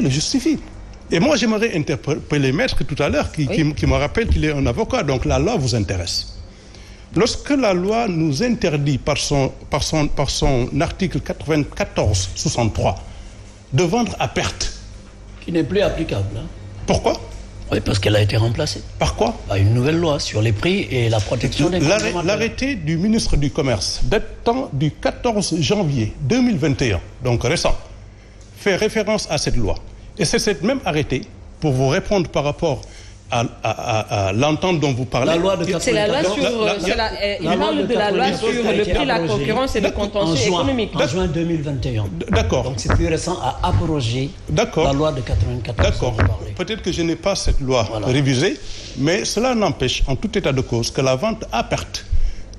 le justifie. Et moi, j'aimerais interpeller Maître tout à l'heure, qui me rappelle qu'il est un avocat, donc la loi vous intéresse. Lorsque la loi nous interdit par son article 94-63 de vendre à perte... Qui n'est plus applicable. Hein. Pourquoi? Oui, parce qu'elle a été remplacée. Par quoi? Par une nouvelle loi sur les prix et la protection des consommateurs. L'arrêté du ministre du Commerce datant du 14 janvier 2021, donc récent, fait référence à cette loi. Et c'est cette même arrêté, pour vous répondre par rapport à l'entente dont vous parlez. La loi de 94. C'est la loi sur... il parle de la loi sur le prix, la concurrence et le contentieux économique. En juin 2021. D'accord. Donc c'est plus récent à abroger la loi de 94. D'accord. Peut-être que je n'ai pas cette loi révisée, mais cela n'empêche, en tout état de cause, que la vente à perte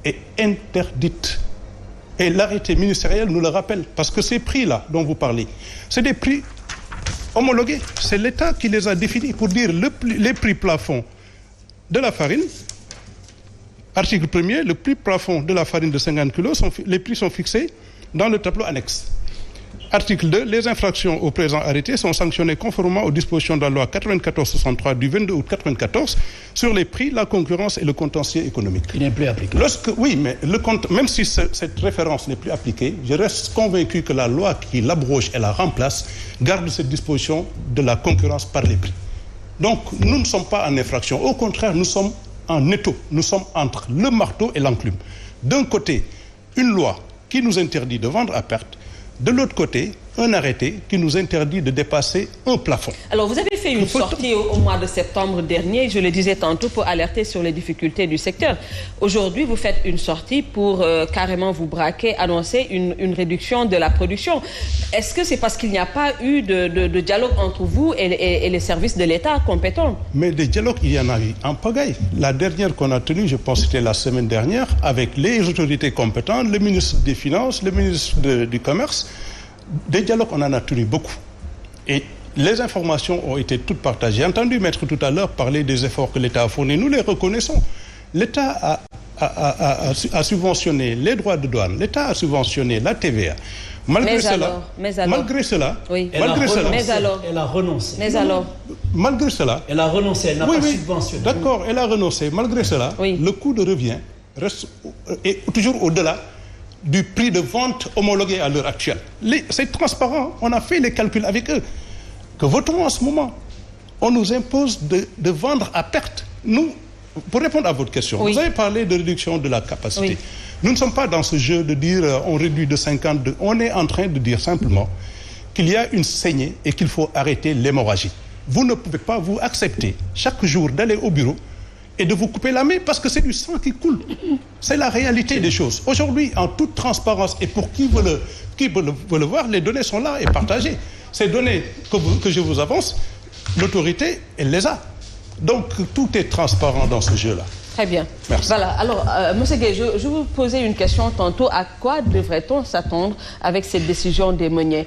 est interdite. Et l'arrêté ministériel nous le rappelle. Parce que ces prix-là dont vous parlez, c'est des prix homologués. C'est l'État qui les a définis pour dire les prix plafonds de la farine. Article 1er, le prix plafond de la farine de 50 kg, les prix sont fixés dans le tableau annexe. Article 2, les infractions au présent arrêté sont sanctionnées conformément aux dispositions de la loi 94-63 du 22 août 94 sur les prix, la concurrence et le contentieux économique. Il n'est plus appliqué. Oui, mais même si cette référence n'est plus appliquée, je reste convaincu que la loi qui l'abroge et la remplace garde cette disposition de la concurrence par les prix. Donc, nous ne sommes pas en infraction. Au contraire, nous sommes en étau. Nous sommes entre le marteau et l'enclume. D'un côté, une loi qui nous interdit de vendre à perte. De l'autre côté, un arrêté qui nous interdit de dépasser un plafond. Alors, vous avez fait une sortie au mois de septembre dernier, je le disais tantôt, pour alerter sur les difficultés du secteur. Aujourd'hui, vous faites une sortie pour carrément vous braquer, annoncer une réduction de la production. Est-ce que c'est parce qu'il n'y a pas eu de dialogue entre vous et les services de l'État compétents? Mais des dialogues, il y en a eu en pagaille. La dernière qu'on a tenue, je pense que c'était la semaine dernière, avec les autorités compétentes, le ministre des Finances, le ministre du Commerce. Des dialogues, on en a tenu beaucoup. Et les informations ont été toutes partagées. J'ai entendu Maître tout à l'heure parler des efforts que l'État a fournis. Nous les reconnaissons. L'État a subventionné les droits de douane. L'État a subventionné la TVA. Malgré cela, elle a renoncé. Malgré cela, elle a renoncé. Elle n'a pas subventionné. D'accord, elle a renoncé. Malgré cela, le coût de revient reste toujours au-delà du prix de vente homologué à l'heure actuelle. C'est transparent, on a fait les calculs avec eux. Que votons en ce moment? On nous impose de vendre à perte. Nous, pour répondre à votre question, vous avez parlé de réduction de la capacité. Nous ne sommes pas dans ce jeu de dire on réduit de 52. On est en train de dire simplement qu'il y a une saignée et qu'il faut arrêter l'hémorragie. Vous ne pouvez pas vous accepter chaque jour d'aller au bureau et de vous couper la main parce que c'est du sang qui coule. C'est la réalité des choses. Aujourd'hui, en toute transparence, et pour qui veut le voir, les données sont là et partagées. Ces données que je vous avance, l'autorité, elle les a. Donc, tout est transparent dans ce jeu-là. Très bien. Merci. Voilà. Alors, M. Gueye, je vous posais une question tantôt. À quoi devrait-on s'attendre avec cette décision des meuniers?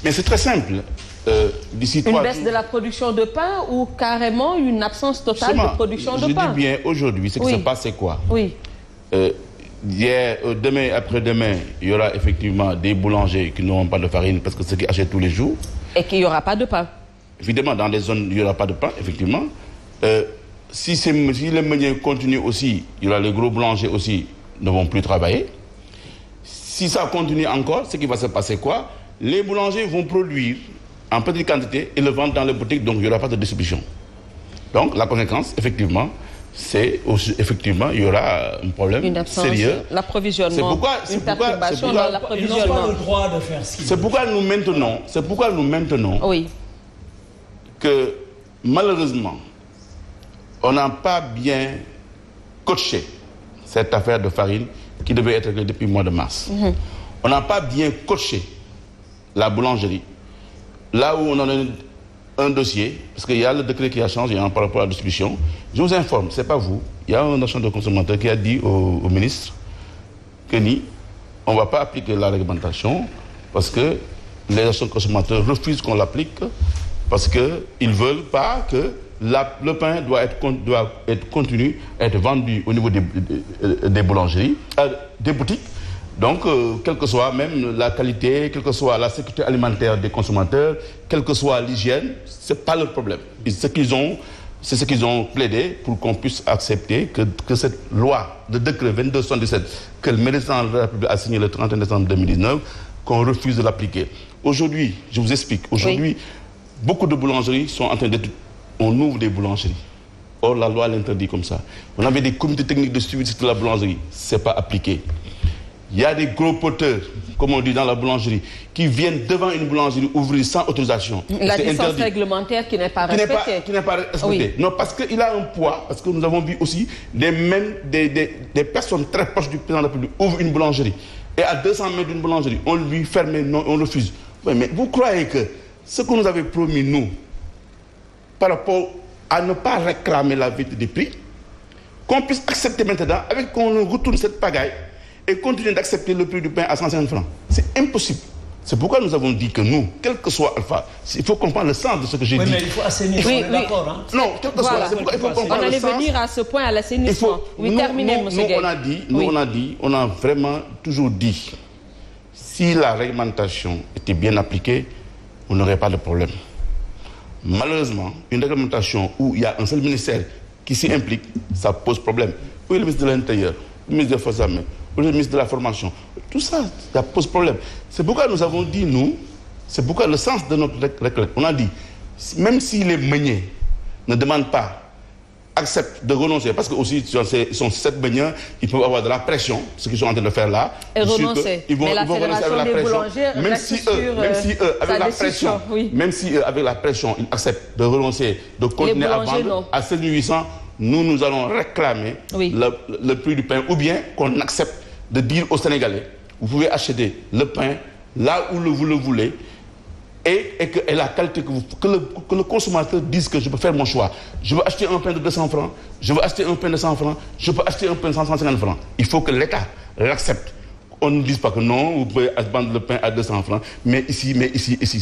Mais c'est très simple. Une baisse de la production de pain ou carrément une absence totale de production de pain? Je dis bien aujourd'hui, ce qui se passe, c'est quoi? Hier, demain, après-demain, il y aura effectivement des boulangers qui n'auront pas de farine parce que c'est ce qu'ils achètent tous les jours. Et qu'il n'y aura pas de pain? Évidemment, dans des zones où il n'y aura pas de pain, effectivement. Si les meuniers continuent aussi, il y aura les gros boulangers aussi ne vont plus travailler. Si ça continue encore, ce qui va se passer quoi? Les boulangers vont produire en petite quantité et le vendre dans les boutiques, donc il n'y aura pas de distribution. Donc la conséquence, effectivement, c'est effectivement il y aura un problème sérieux. L'approvisionnement. C'est pourquoi ils n'ont pas le droit de faire ce qu'ils veulent. C'est pourquoi nous maintenons que malheureusement on n'a pas bien coaché cette affaire de farine qui devait être réglée depuis le mois de mars. On n'a pas bien coaché la boulangerie. Là où on en a un dossier, parce qu'il y a le décret qui a changé par rapport à la distribution, je vous informe, ce n'est pas vous, il y a un agent de consommateur qui a dit au ministre que on ne va pas appliquer la réglementation parce que les agents de consommateurs refusent qu'on l'applique parce qu'ils ne veulent pas que le pain doit être continu, être vendu au niveau des boulangeries, des boutiques, Donc, quelle que soit même la qualité, quelle que soit la sécurité alimentaire des consommateurs, quelle que soit l'hygiène, c'est pas leur problème. C'est ce qu'ils ont plaidé pour qu'on puisse accepter que cette loi de décret 2277 que le président de la République a signé le 31 décembre 2019, qu'on refuse de l'appliquer. Aujourd'hui, je vous explique, beaucoup de boulangeries sont en train d'être... On ouvre des boulangeries. Or, la loi l'interdit comme ça. On avait des comités techniques de suivi de la boulangerie. Ce n'est pas appliqué. Il y a des gros porteurs, comme on dit dans la boulangerie, qui viennent devant une boulangerie ouvrir sans autorisation. La distance réglementaire qui n'est pas respectée. Qui n'est pas respectée. Non, parce qu'il a un poids, parce que nous avons vu aussi des personnes très proches du président de la République ouvrent une boulangerie. Et à 200 mètres d'une boulangerie, on lui ferme, non, on refuse. Oui, mais vous croyez que ce que nous avait promis, nous, par rapport à ne pas réclamer la vérité des prix, qu'on puisse accepter maintenant, avec qu'on retourne cette pagaille, et continuer d'accepter le prix du pain à 150 francs. C'est impossible. C'est pourquoi nous avons dit que nous, quel que soit Alpha, il faut comprendre le sens de ce que j'ai dit. Mais il faut assainir, on est d'accord. Hein? Non, quel que soit, c'est pourquoi il faut comprendre le sens. On allait venir à ce point, à l'assainissement. Terminez, M. Gueye. On a vraiment toujours dit, si la réglementation était bien appliquée, on n'aurait pas de problème. Malheureusement, une réglementation où il y a un seul ministère qui s'y implique, ça pose problème. Oui, le ministre de l'Intérieur, le ministre des Forces armées, le ministre de la Formation, tout ça, ça pose problème. C'est pourquoi nous avons dit, c'est pourquoi le sens de notre requête, on a dit, même si les meuniers ne demandent pas, acceptent de renoncer, parce que aussi, ils sont 7 baigneurs, ils peuvent avoir de la pression, ce qu'ils sont en train de faire là. Et renoncer. Ils vont renoncer avec la pression. Même si eux, avec la pression, ils acceptent de renoncer, de continuer à vendre à 7 800, nous allons réclamer le prix du pain, ou bien qu'on accepte de dire aux Sénégalais, vous pouvez acheter le pain là où vous le voulez, et la qualité que le consommateur dise que je peux faire mon choix. Je veux acheter un pain de 200 francs, je veux acheter un pain de 100 francs, je peux acheter un pain de 150 francs. Il faut que l'État l'accepte. On ne dise pas que non, vous pouvez vendre le pain à 200 francs, mais ici,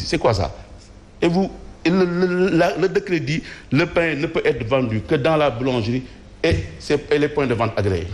c'est quoi ça? Et le décret dit le pain ne peut être vendu que dans la boulangerie et les points de vente agréés.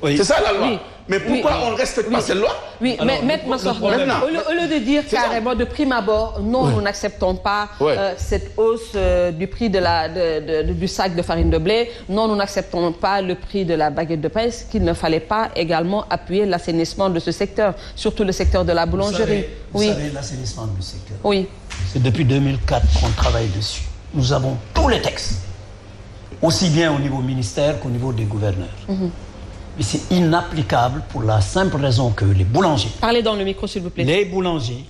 Oui. C'est ça la loi. Oui. Mais pourquoi on ne respecte pas cette loi? Oui, alors, mais Maître Mansour, au lieu de dire carrément de prime abord, non, nous n'acceptons pas cette hausse du prix du sac de farine de blé, non, nous n'acceptons pas le prix de la baguette de pain, est-ce qu'il ne fallait pas également appuyer l'assainissement de ce secteur, surtout le secteur de la boulangerie? Vous savez l'assainissement du secteur. Oui. C'est depuis 2004 qu'on travaille dessus. Nous avons tous les textes, aussi bien au niveau ministère qu'au niveau des gouverneurs. Mais c'est inapplicable pour la simple raison que les boulangers... Parlez dans le micro, s'il vous plaît. Les boulangers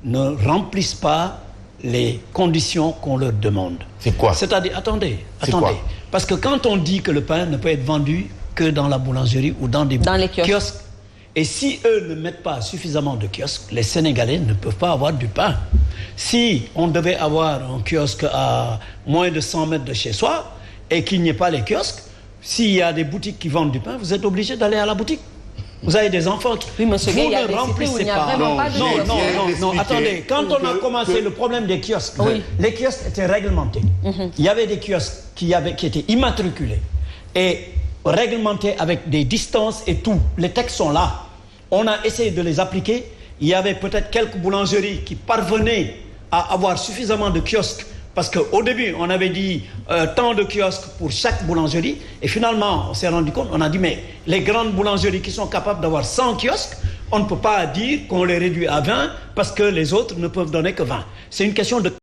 ne remplissent pas les conditions qu'on leur demande. C'est quoi? C'est-à-dire, attendez. Parce que quand on dit que le pain ne peut être vendu que dans la boulangerie ou dans les kiosques, et si eux ne mettent pas suffisamment de kiosques, les Sénégalais ne peuvent pas avoir du pain. Si on devait avoir un kiosque à moins de 100 mètres de chez soi et qu'il n'y ait pas les kiosques, s'il y a des boutiques qui vendent du pain, vous êtes obligé d'aller à la boutique. Vous avez des enfants qui... Oui, monsieur Gueye, il y a des cités où il n'y a vraiment pas de... Non, attendez. Quand on a commencé le problème des kiosques, les kiosques étaient réglementés. Il y avait des kiosques qui étaient immatriculés et réglementés avec des distances et tout. Les textes sont là. On a essayé de les appliquer. Il y avait peut-être quelques boulangeries qui parvenaient à avoir suffisamment de kiosques. Parce qu'au début, on avait dit tant de kiosques pour chaque boulangerie. Et finalement, on s'est rendu compte, on a dit, mais les grandes boulangeries qui sont capables d'avoir 100 kiosques, on ne peut pas dire qu'on les réduit à 20 parce que les autres ne peuvent donner que 20. C'est une question de...